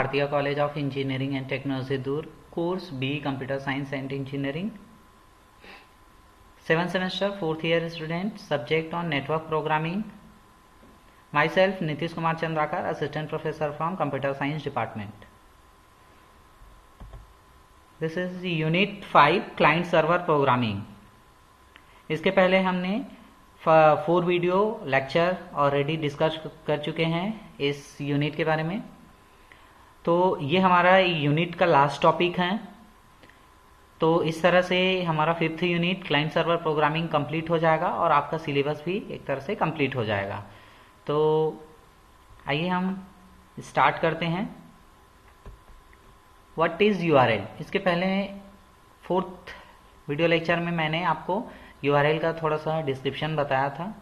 भारतीय college of engineering and technology दूर, course B computer science and engineering, 7th semester 4th year student, subject on network programming. Myself Nitish Kumar Chandrakar, assistant professor from computer science department. This is unit 5 client server programming. इसके पहले हमने 4 video lecture already discuss कर चुके हैं इस unit के बारे में। तो ये हमारा यूनिट का लास्ट टॉपिक है। तो इस तरह से हमारा 5th unit client server programming complete हो जाएगा और आपका सिलेबस भी एक तरह से कंप्लीट हो जाएगा। तो आइए हम स्टार्ट करते हैं। What is URL? इसके पहले 4th वीडियो लेक्चर में मैंने आपको यूआरएल का थोड़ा सा डिस्क्रिप्शन बताया था,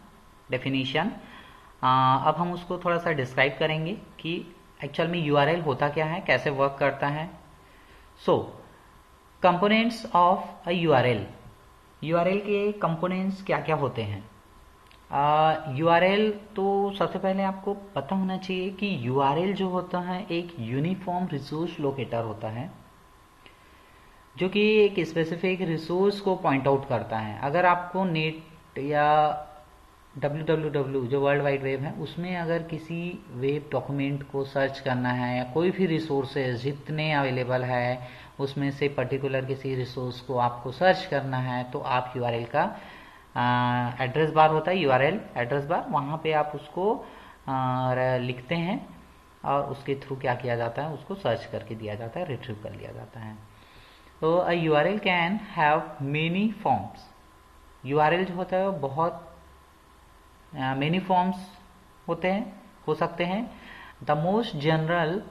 डेफिनेशन। अब हम उसको थोड़ा सा डिस्क्राइब करेंगे कि एक्चुअल में यूआरएल होता क्या है, कैसे वर्क करता है। Components of a URL. URL के कंपोनेंट्स क्या क्या होते हैं? यूआरएल तो सबसे पहले आपको पता होना चाहिए कि यूआरएल जो होता है एक यूनिफॉर्म रिसोर्स लोकेटर होता है, जो कि एक स्पेसिफिक रिसोर्स को पॉइंट आउट करता है। अगर आपको नेट या www जो वर्ल्ड वाइड वेब है उसमें अगर किसी वेब डॉक्यूमेंट को सर्च करना है या कोई भी रिसोर्सेज जितने अवेलेबल है उसमें से पर्टिकुलर किसी रिसोर्स को आपको सर्च करना है, तो आप यूआरएल का एड्रेस बार होता है, यूआरएल एड्रेस बार, वहाँ पे आप उसको लिखते हैं और उसके थ्रू क्या किया जाता है, उसको सर्च करके दिया जाता है, रिट्रीव कर लिया जाता है। तो a URL can have many forms. URL जो होता है वो बहुत मेनी फॉर्म्स होते हैं, हो सकते हैं। The most general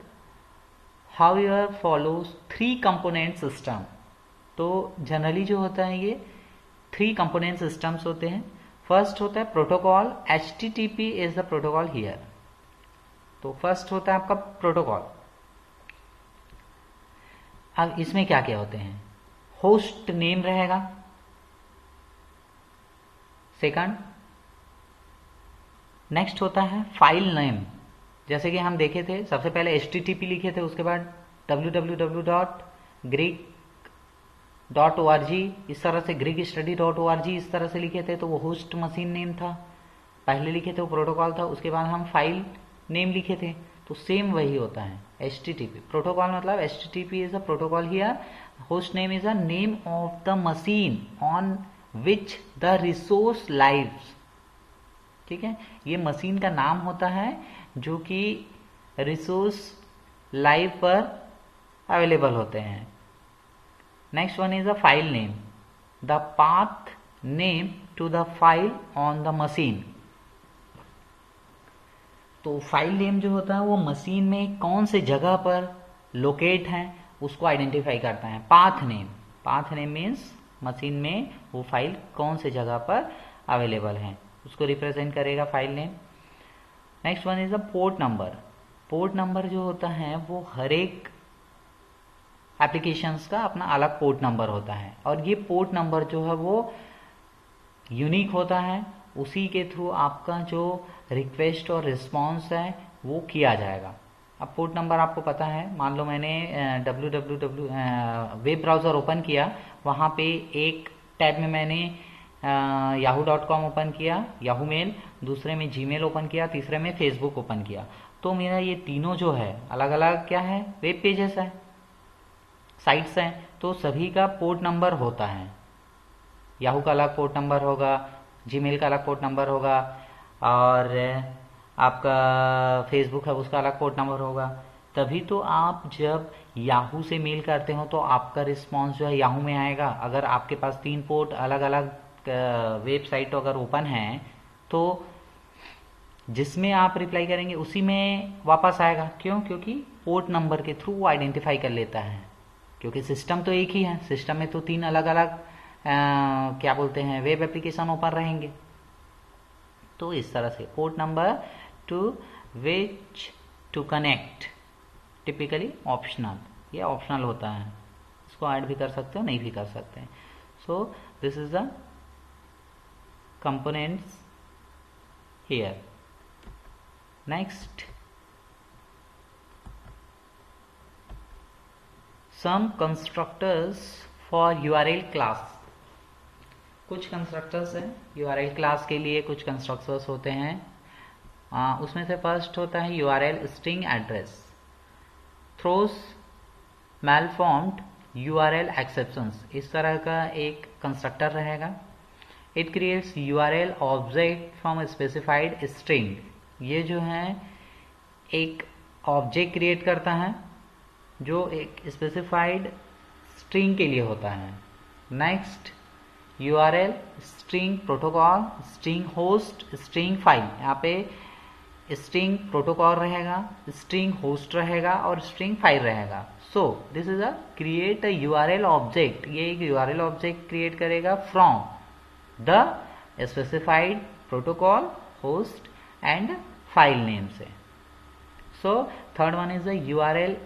however follows 3 component system. तो जनरली जो होता है ये 3 कंपोनेंट सिस्टम्स होते हैं। फर्स्ट होता है protocol, HTTP is the protocol here. तो फर्स्ट होता है आपका प्रोटोकॉल। अब इसमें क्या क्या होते हैं? होस्ट नेम रहेगा। सेकंड, नेक्स्ट होता है फाइल नेम। जैसे कि हम देखे थे, सबसे पहले HTTP लिखे थे, उसके बाद www.greek.org, इस तरह से greekstudy.org इस तरह से लिखे थे, तो वो होस्ट मशीन नेम था। पहले लिखे थे वो प्रोटोकॉल था, उसके बाद हम फाइल नेम लिखे थे। तो सेम वही होता है HTTP। प्रोटोकॉल मतलब HTTP is a protocol here, host name is a name of the machine on which the resource lives. ठीक है, ये मशीन का नाम होता है जो कि रिसोर्स लाइव पर अवेलेबल होते हैं। Next one is a file name, the path name to the file on the machine. तो फाइल नेम जो होता है वो मशीन में कौन से जगह पर लोकेट है उसको आइडेंटिफाई करता है। पाथ नेम मीन्स मशीन में वो फाइल कौन से जगह पर अवेलेबल है उसको रिप्रेजेंट करेगा file name. Next one is a port number. Port number जो होता है वो हर एक एप्लीकेशंस का अपना अलग पोर्ट नंबर होता है, और ये पोर्ट नंबर जो है वो यूनिक होता है। उसी के थ्रू आपका जो रिक्वेस्ट और रिस्पॉन्स है वो किया जाएगा। अब पोर्ट नंबर आपको पता है, मान लो मैंने www वेब ब्राउज़र ओपन किया, वहाँ पे एक टैब में मैंने yahoo.com ओपन किया, याहू मेल, दूसरे में जीमेल ओपन किया, तीसरे में फेसबुक ओपन किया। तो मेरा ये तीनों जो है अलग अलग क्या है, वेब पेजेस है, साइट्स हैं। तो सभी का पोर्ट नंबर होता है। याहू का अलग पोर्ट नंबर होगा, जीमेल का अलग पोर्ट नंबर होगा, और आपका फेसबुक है उसका अलग पोर्ट नंबर होगा। तभी तो आप जब याहू से मेल करते हो तो आपका रिस्पॉन्स जो है याहू में आएगा। अगर आपके पास 3 पोर्ट अलग अलग वेबसाइट अगर ओपन है तो जिसमें आप रिप्लाई करेंगे उसी में वापस आएगा। क्यों? क्योंकि पोर्ट नंबर के थ्रू वो आइडेंटिफाई कर लेता है, क्योंकि सिस्टम तो एक ही है। सिस्टम में तो 3 अलग अलग क्या बोलते हैं वेब एप्लीकेशन ओपन रहेंगे। तो इस तरह से port number to which to connect, typically optional, ये ऑप्शनल होता है, इसको ऐड भी कर सकते हो, नहीं भी कर सकते हैं। So this is the components here. Next, some constructors for URL class. कुछ कंस्ट्रक्टर्स हैं URL क्लास के लिए, कुछ कंस्ट्रक्टर्स होते हैं। उसमें से फर्स्ट होता है URL string address, throws malformed URL exceptions, इस तरह का एक कंस्ट्रक्टर रहेगा। It creates URL object from specified string, ये जो है एक ऑब्जेक्ट क्रिएट करता है जो एक स्पेसिफाइड स्ट्रिंग के लिए होता है। Next URL string protocol, string host, string file, यहाँ पे स्ट्रिंग प्रोटोकॉल रहेगा, स्ट्रिंग होस्ट रहेगा और स्ट्रिंग फाइल रहेगा। So this is a create a URL object, ये एक URL ऑब्जेक्ट क्रिएट करेगा from the specified protocol, host and file name से। So third one is the URL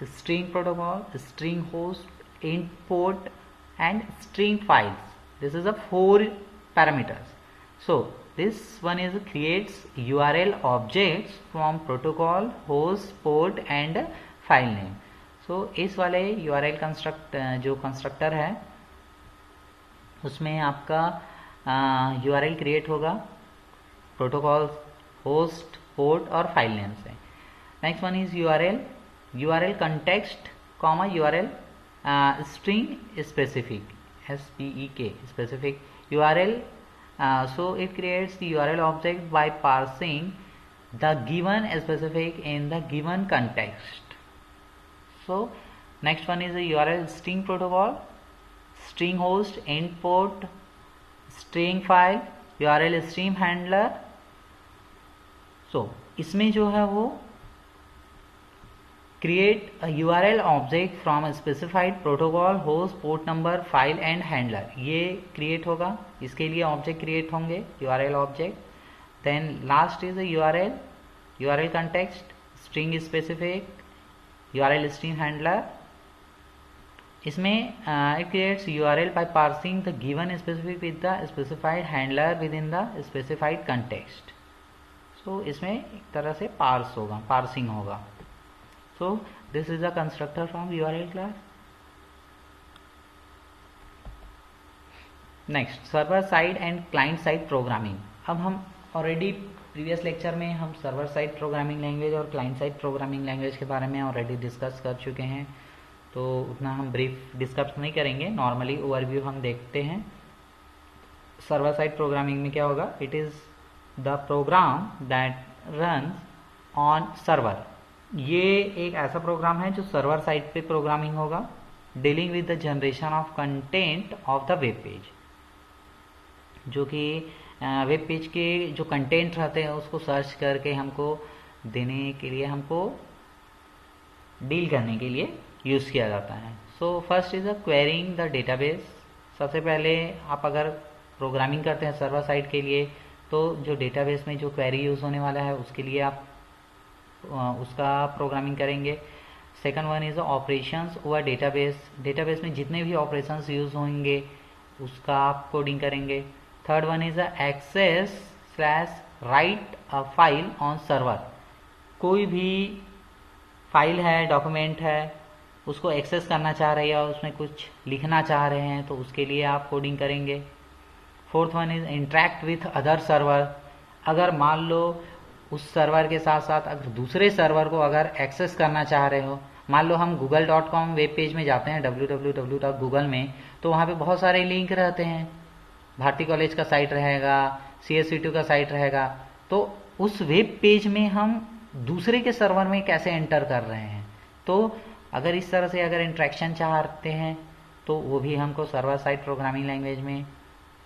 string protocol, string host, int port and string files. This is a 4 parameters. So this one is creates URL objects from protocol, host, port and file name. So इस वाले URL जो constructor है उसमें आपका URL create होगा protocol, host, port और file name से। Next one is URL context, URL string specific, SPEK specific URL. So it creates the URL object by parsing the given specific in the given context. So next one is the URL string protocol, string host, int port, string file, URL stream handler. So इसमें जो है वो create a URL object from a specified protocol, host, port number, file and handler, ये create होगा, इसके लिए object create होंगे URL object. Then last is URL context, string specific, URL string handler. इसमें it creates URL by parsing the given specific with the specified handler with in the specified context. So इसमें एक तरह से parsing होगा। So this is a constructor from URL class. Next, server side and client side programming. अब हम already previous lecture में हम server side programming language और क्लाइंट साइड प्रोग्रामिंग लैंग्वेज के बारे में ऑलरेडी डिस्कस कर चुके हैं, तो उतना हम ब्रीफ डिस्कस नहीं करेंगे, नॉर्मली ओवरव्यू हम देखते हैं। सर्वर साइड प्रोग्रामिंग में क्या होगा, it is the program that runs on server, ये एक ऐसा प्रोग्राम है जो सर्वर साइड पे प्रोग्रामिंग होगा, dealing with the generation of content of the web page, जो कि वेब पेज के जो कंटेंट रहते हैं उसको सर्च करके हमको देने के लिए, हमको डील करने के लिए यूज किया जाता है। So first is a quarrying the database. सबसे पहले आप अगर प्रोग्रामिंग करते हैं सर्वर साइड के लिए, तो जो डेटाबेस में जो क्वेरी यूज होने वाला है उसके लिए आप उसका प्रोग्रामिंग करेंगे। Second one is operations over database, database में जितने भी ऑपरेशंस यूज होंगे उसका आप कोडिंग करेंगे। Third one is access slash write a file on server, कोई भी फाइल है, डॉक्यूमेंट है, उसको एक्सेस करना चाह रहे हैं या उसमें कुछ लिखना चाह रहे हैं तो उसके लिए आप कोडिंग करेंगे। Fourth one is interact with other server, अगर मान लो उस सर्वर के साथ साथ अगर दूसरे सर्वर को अगर एक्सेस करना चाह रहे हो, मान लो हम google.com वेब पेज में जाते हैं www.google में, तो वहाँ पे बहुत सारे लिंक रहते हैं, भारती कॉलेज का साइट रहेगा, CSC2 का साइट रहेगा, तो उस वेब पेज में हम दूसरे के सर्वर में कैसे एंटर कर रहे हैं, तो अगर इस तरह से अगर इंट्रैक्शन चाहते हैं तो वो भी हमको सर्वर साइड प्रोग्रामिंग लैंग्वेज में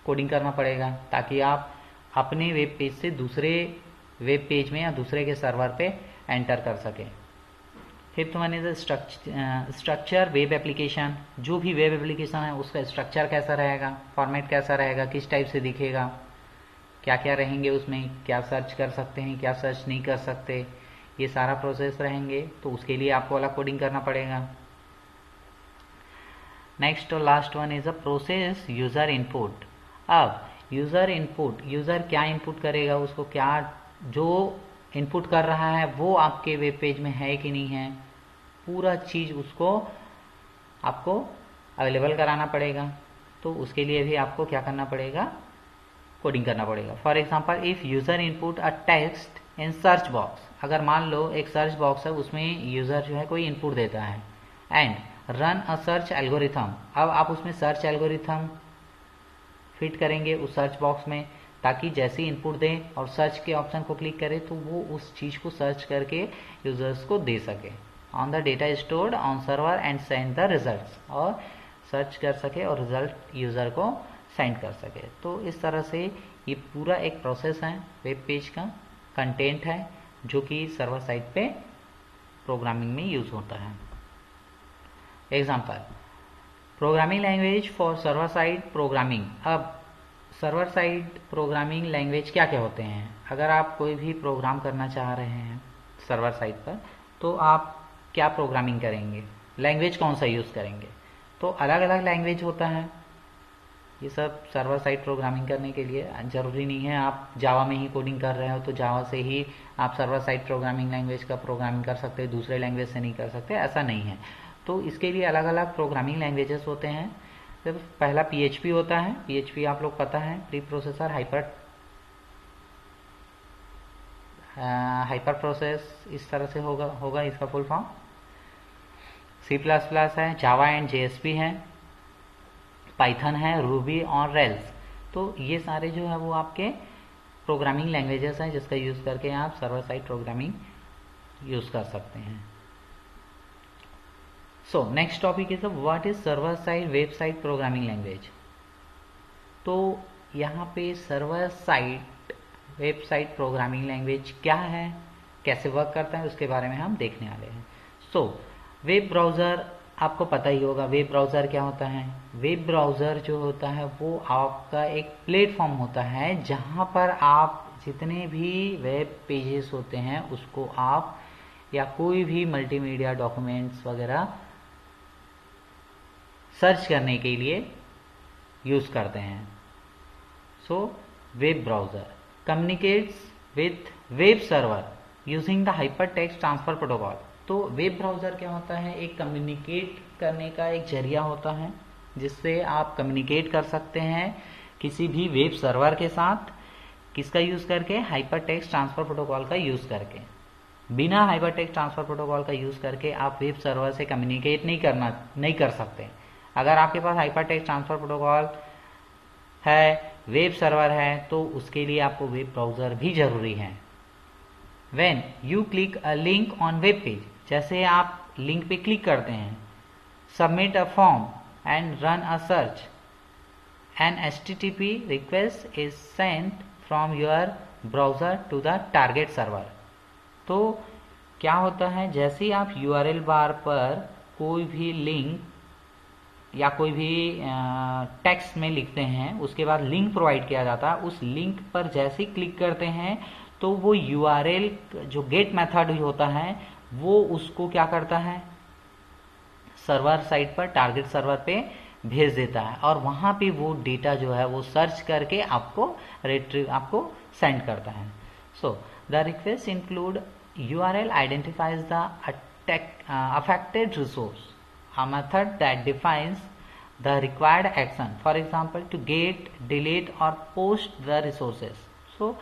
कोडिंग करना पड़ेगा, ताकि आप अपने वेब पेज से दूसरे वेब पेज में या दूसरे के सर्वर पे एंटर कर सके। Fifth one is structure web application, जो भी वेब एप्लीकेशन है उसका स्ट्रक्चर कैसा रहेगा, फॉर्मेट कैसा रहेगा, किस टाइप से दिखेगा, क्या क्या रहेंगे उसमें, क्या सर्च कर सकते हैं, क्या सर्च नहीं कर सकते, ये सारा प्रोसेस रहेंगे, तो उसके लिए आपको अलग कोडिंग करना पड़ेगा। नेक्स्ट और last one is a process user input. अब यूजर इनपुट, यूजर क्या इनपुट करेगा, उसको क्या जो इनपुट कर रहा है वो आपके वेब पेज में है कि नहीं है, पूरा चीज उसको आपको अवेलेबल कराना पड़ेगा। तो उसके लिए भी आपको क्या करना पड़ेगा, कोडिंग करना पड़ेगा। For example if user input a text in search box, अगर मान लो एक सर्च बॉक्स है, उसमें यूजर जो है कोई इनपुट देता है, and run a search algorithm, अब आप उसमें सर्च एल्गोरिथम फिट करेंगे उस सर्च बॉक्स में, ताकि जैसे इनपुट दें और सर्च के ऑप्शन को क्लिक करें तो वो उस चीज को सर्च करके यूजर्स को दे सके on the data stored on server and send the results, और सर्च कर सके और रिजल्ट यूजर को सेंड कर सके। तो इस तरह से ये पूरा एक प्रोसेस है, वेब पेज का कंटेंट है जो कि सर्वर साइड पे प्रोग्रामिंग में यूज होता है। Example, programming language for server side programming. अब सर्वर साइड प्रोग्रामिंग लैंग्वेज क्या क्या होते हैं? अगर आप कोई भी प्रोग्राम करना चाह रहे हैं सर्वर साइड पर, तो आप क्या प्रोग्रामिंग करेंगे, लैंग्वेज कौन सा यूज करेंगे? तो अलग अलग लैंग्वेज होता है। ये सब सर्वर साइड प्रोग्रामिंग करने के लिए जरूरी नहीं है आप जावा में ही कोडिंग कर रहे हो तो जावा से ही आप सर्वर साइड प्रोग्रामिंग लैंग्वेज का प्रोग्रामिंग कर सकते हैं, दूसरे लैंग्वेज से नहीं कर सकते, ऐसा नहीं है। तो इसके लिए अलग अलग प्रोग्रामिंग लैंग्वेजेस होते हैं। जब पहला PHP होता है, PHP आप लोग पता है, प्री प्रोसेसर हाइपर प्रोसेस, इस तरह से होगा इसका फुल फॉर्म। C++ है, जावा एंड JSP है, पाइथन है, रूबी और रेल्स। तो ये सारे जो है वो आपके प्रोग्रामिंग लैंग्वेजेस हैं जिसका यूज करके आप सर्वर साइड प्रोग्रामिंग यूज कर सकते हैं। So next topic is what is server side website programming language. तो यहाँ पे server side website programming language क्या है, कैसे वर्क करता है, उसके बारे में हम देखने वाले हैं। सो वेब ब्राउजर आपको पता ही होगा, वेब ब्राउजर क्या होता है। वेब ब्राउजर जो होता है वो आपका एक प्लेटफॉर्म होता है जहां पर आप जितने भी वेब पेजेस होते हैं उसको आप या कोई भी मल्टीमीडिया डॉक्यूमेंट्स वगैरह सर्च करने के लिए यूज करते हैं। So web browser communicates with web server using the hyper text transfer protocol. तो वेब ब्राउजर क्या होता है, एक कम्युनिकेट करने का एक जरिया होता है जिससे आप कम्युनिकेट कर सकते हैं किसी भी वेब सर्वर के साथ, किसका यूज करके, हाइपर टेक्स्ट ट्रांसफर प्रोटोकॉल का यूज करके। बिना हाइपर टेक्स्ट ट्रांसफर प्रोटोकॉल का यूज करके आप वेब सर्वर से कम्युनिकेट नहीं कर सकते। अगर आपके पास हाइपर टेक्स्ट ट्रांसफर प्रोटोकॉल है, वेब सर्वर है, तो उसके लिए आपको वेब ब्राउजर भी जरूरी है। When you click a link on web page, जैसे आप लिंक पे क्लिक करते हैं, submit a form and run a search, an HTTP request is sent from your browser to the target server। तो क्या होता है, जैसे ही आप URL बार पर कोई भी लिंक या कोई भी टेक्स्ट में लिखते हैं, उसके बाद लिंक प्रोवाइड किया जाता है, उस लिंक पर जैसे ही क्लिक करते हैं तो वो URL जो गेट मेथड होता है वो उसको क्या करता है, सर्वर साइड पर टारगेट सर्वर पे भेज देता है और वहां पे वो डेटा जो है वो सर्च करके आपको सेंड करता है। So the request include URL identifies the affected resource, a method that defines the required action, for example to get, delete or post the resources। so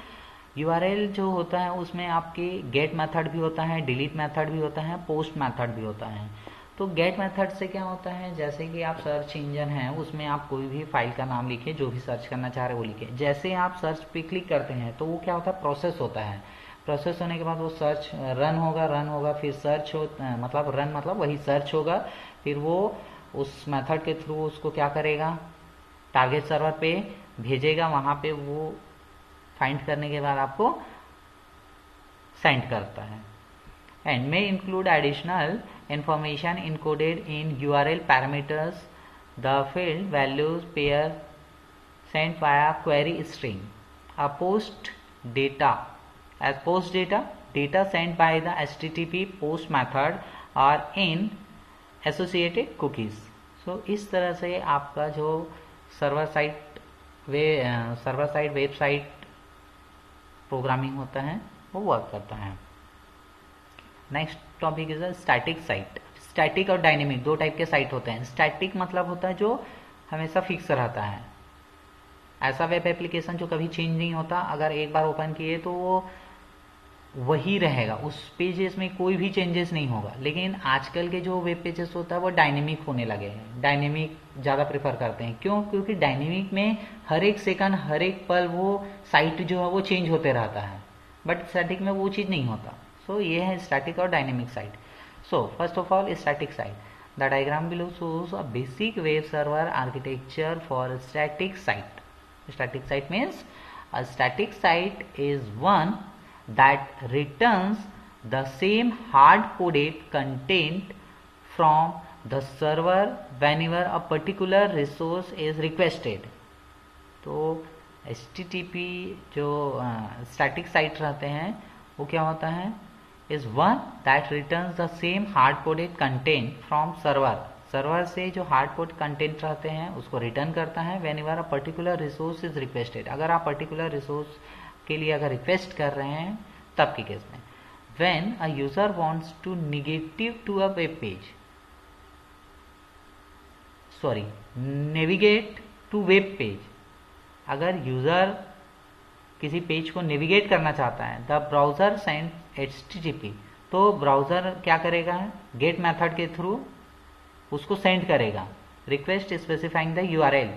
URL जो होता है उसमें आपके गेट मेथड भी होता है, डिलीट मेथड भी होता है, पोस्ट मेथड भी होता है। तो गेट मेथड से क्या होता है, जैसे कि आप सर्च इंजन है उसमें आप कोई भी फाइल का नाम लिखे, जो भी सर्च करना चाह रहे वो लिखे, जैसे आप सर्च पे क्लिक करते हैं तो वो क्या होता है, प्रोसेस होता है। प्रोसेस होने के बाद वो सर्च रन होगा फिर सर्च मतलब रन मतलब वही सर्च होगा, फिर वो उस मेथड के थ्रू उसको क्या करेगा, टारगेट सर्वर पे भेजेगा, वहां पे वो फाइंड करने के बाद आपको सेंड करता है। And may include additional information encoded in URL parameters, the field values pair sent via query string, a post data as post data sent by the HTTP post method or in associated cookies। so इस तरह से आपका जो server side website programming होता है वो work करता है। Next topic is static site. Static और डायनेमिक दो टाइप के साइट होते हैं। स्टैटिक मतलब होता है जो हमेशा फिक्स रहता है, ऐसा वेब एप्लीकेशन जो कभी चेंज नहीं होता, अगर एक बार ओपन किए तो वो वही रहेगा, उस पेजेस में कोई भी चेंजेस नहीं होगा। लेकिन आजकल के जो वेब पेजेस होता है वो डायनेमिक होने लगे हैं, डायनेमिक ज़्यादा प्रेफर करते हैं। क्यों? क्योंकि डायनेमिक में हर एक सेकंड हर एक पल वो साइट जो है वो चेंज होते रहता है, बट स्टैटिक में वो चीज़ नहीं होता। सो ये है स्टैटिक और dynamic site. So first of all static site, the diagram below shows a basic web server architecture for a static site. Static site means a static site is one that returns the same hard-coded content from the server whenever a particular resource is requested. तो HTTP जो static site रहते हैं वो क्या होता है? is one that returns the same hard-coded content from server. Server से जो हार्ड कोड कंटेंट रहते हैं उसको रिटर्न करता है whenever a particular resource is requested. अगर आप पर्टिकुलर रिसोर्स के लिए अगर रिक्वेस्ट कर रहे हैं तब के केस में। When a user wants to navigate to a web page, navigate to web page, अगर यूजर किसी पेज को नेविगेट करना चाहता है, द ब्राउजर सेंड HTTP, तो ब्राउजर क्या करेगा? गेट मेथड के थ्रू उसको सेंड करेगा request specifying the URL।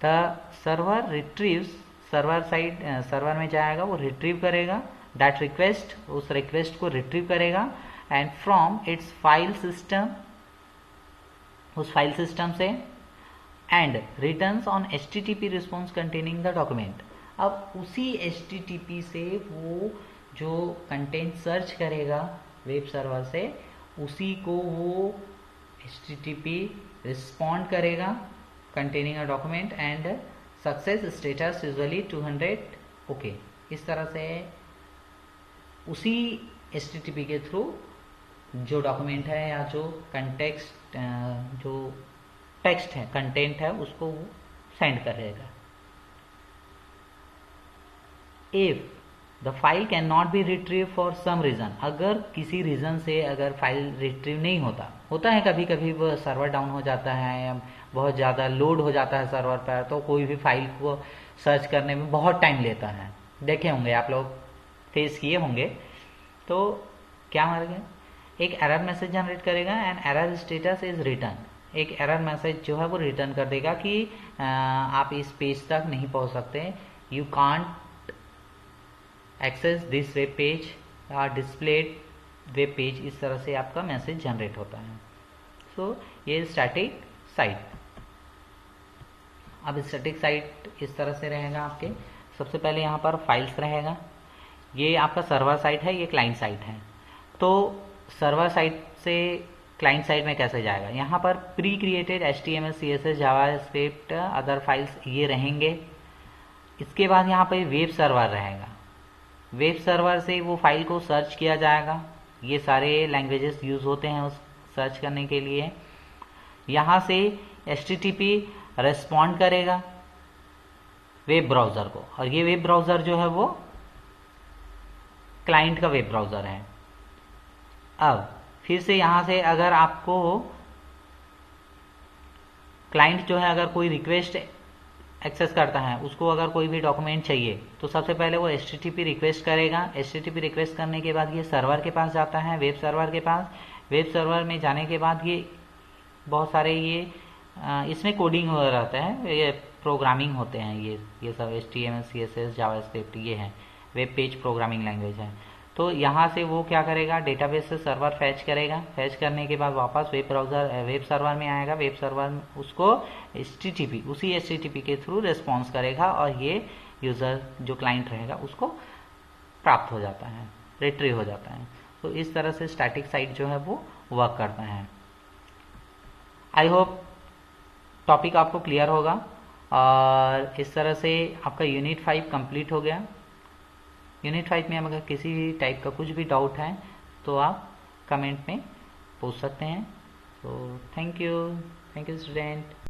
The server retrieves, server side server में जाएगा, वो रिट्रीव करेगा दैट रिक्वेस्ट, उस रिक्वेस्ट को रिट्रीव करेगा and from its file system, उस फाइल सिस्टम से, and returns on HTTP response containing the document. अब उसी HTTP से वो जो कंटेंट सर्च करेगा वेब सर्वर से, उसी को वो HTTP रिस्पॉन्ड करेगा containing a document and success status usually 200 okay. इस तरह से उसी HTTP के थ्रू जो डॉक्यूमेंट है या जो कंटेक्स्ट जो टेक्स्ट है, कंटेंट है, उसको सेंड करेगा। If the file can not be retrieve for some reason, अगर किसी रीजन से अगर फाइल रिट्रीव नहीं होता है, कभी कभी वो सर्वर डाउन हो जाता है या बहुत ज़्यादा लोड हो जाता है सर्वर पर, तो कोई भी फाइल को सर्च करने में बहुत टाइम लेता है, देखे होंगे आप लोग, फेस किए होंगे। तो क्या मारेगा? एक एरर मैसेज जनरेट करेगा and error status is return, एक एरर मैसेज जो है वो रिटर्न कर देगा कि आप इस पेज तक नहीं पहुंच सकते, you can't access this web page या डिस्प्लेड वेब पेज, इस तरह से आपका मैसेज जनरेट होता है। सो ये स्टैटिक साइट। अब स्टैटिक साइट इस तरह से रहेगा आपके, सबसे पहले यहाँ पर फाइल्स रहेगा, ये आपका सर्वर साइट है, ये क्लाइंट साइट है। तो सर्वर साइट से क्लाइंट साइड में कैसे जाएगा? यहाँ पर pre created HTML CSS JavaScript other files ये रहेंगे। इसके बाद यहाँ पर वेब सर्वर रहेगा, वेब सर्वर से वो फाइल को सर्च किया जाएगा, ये सारे लैंग्वेजेस यूज होते हैं उस सर्च करने के लिए। यहाँ से HTTP रेस्पॉन्ड करेगा वेब ब्राउजर को, और ये वेब ब्राउजर जो है वो क्लाइंट का वेब ब्राउजर है। अब फिर से यहाँ से अगर आपको क्लाइंट जो है अगर कोई रिक्वेस्ट एक्सेस करता है, उसको अगर कोई भी डॉक्यूमेंट चाहिए, तो सबसे पहले वो HTTP रिक्वेस्ट करेगा। HTTP रिक्वेस्ट करने के बाद ये सर्वर के पास जाता है, वेब सर्वर के पास। वेब सर्वर में जाने के बाद ये बहुत सारे ये इसमें कोडिंग हो रहता है, ये प्रोग्रामिंग होते हैं, ये सब HTML CSS जावास्क्रिप्ट ये है, वेब पेज प्रोग्रामिंग लैंग्वेज है। तो यहाँ से वो क्या करेगा? डेटाबेस से सर्वर फैच करेगा, फैच करने के बाद वापस वेब सर्वर में आएगा, वेब सर्वर उसको HTTP उसी HTTP के थ्रू रिस्पॉन्स करेगा, और ये यूजर जो क्लाइंट रहेगा उसको प्राप्त हो जाता है, रिट्रीव हो जाता है। तो इस तरह से स्टैटिक साइट जो है वो वर्क करता है। आई होप टॉपिक आपको क्लियर होगा, और इस तरह से आपका यूनिट 5 कंप्लीट हो गया। यूनिट 5 में अगर किसी भी टाइप का कुछ भी डाउट है तो आप कमेंट में पूछ सकते हैं। तो थैंक यू स्टूडेंट।